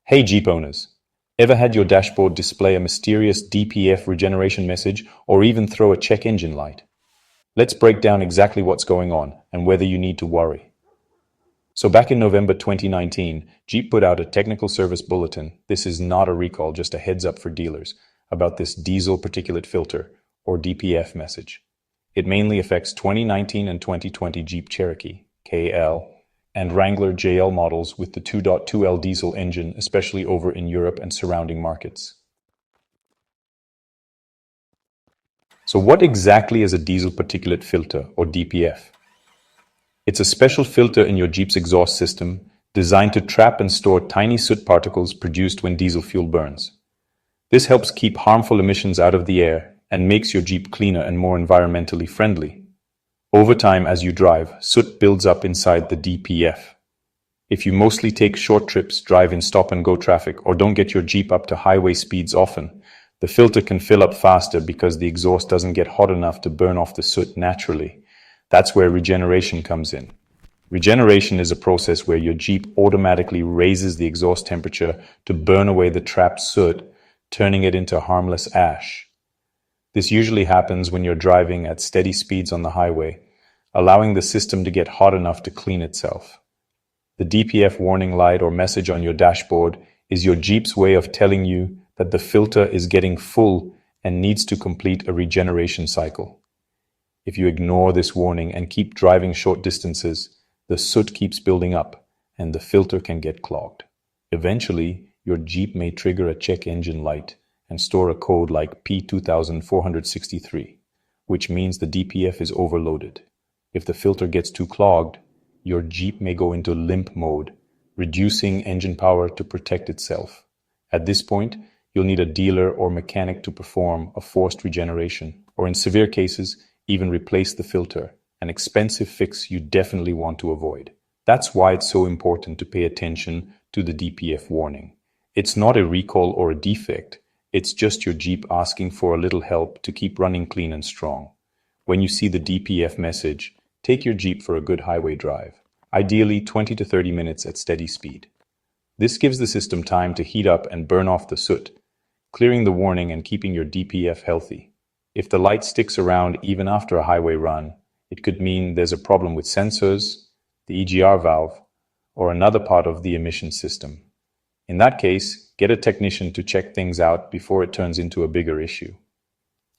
Hey Jeep owners! Ever had your dashboard display a mysterious DPF regeneration message or even throw a check engine light? Let's break down exactly what's going on and whether you need to worry. So back in November 2019, Jeep put out a technical service bulletin. This is not a recall, just a heads up for dealers about this Diesel Particulate Filter or DPF message. It mainly affects 2019 and 2020 Jeep Cherokee, KL, and Wrangler JL models with the 2.2L diesel engine, especially over in Europe and surrounding markets. So what exactly is a diesel particulate filter, or DPF? It's a special filter in your Jeep's exhaust system designed to trap and store tiny soot particles produced when diesel fuel burns. This helps keep harmful emissions out of the air and makes your Jeep cleaner and more environmentally friendly. Over time, as you drive, soot builds up inside the DPF. If you mostly take short trips, drive in stop-and-go traffic, or don't get your Jeep up to highway speeds often, the filter can fill up faster because the exhaust doesn't get hot enough to burn off the soot naturally. That's where regeneration comes in. Regeneration is a process where your Jeep automatically raises the exhaust temperature to burn away the trapped soot, turning it into harmless ash. This usually happens when you're driving at steady speeds on the highway, allowing the system to get hot enough to clean itself. The DPF warning light or message on your dashboard is your Jeep's way of telling you that the filter is getting full and needs to complete a regeneration cycle. If you ignore this warning and keep driving short distances, the soot keeps building up and the filter can get clogged. Eventually, your Jeep may trigger a check engine light and store a code like P2463, which means the DPF is overloaded. If the filter gets too clogged, your Jeep may go into limp mode, reducing engine power to protect itself. At this point, you'll need a dealer or mechanic to perform a forced regeneration, or in severe cases, even replace the filter, an expensive fix you definitely want to avoid. That's why it's so important to pay attention to the DPF warning. It's not a recall or a defect, it's just your Jeep asking for a little help to keep running clean and strong. When you see the DPF message, take your Jeep for a good highway drive, ideally 20 to 30 minutes at steady speed. This gives the system time to heat up and burn off the soot, clearing the warning and keeping your DPF healthy. If the light sticks around even after a highway run, it could mean there's a problem with sensors, the EGR valve, or another part of the emission system. In that case, get a technician to check things out before it turns into a bigger issue.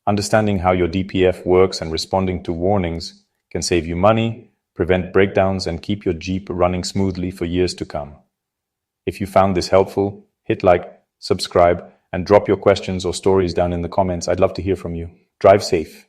Understanding how your DPF works and responding to warnings can save you money, prevent breakdowns, and keep your Jeep running smoothly for years to come. If you found this helpful, hit like, subscribe, and drop your questions or stories down in the comments. I'd love to hear from you. Drive safe.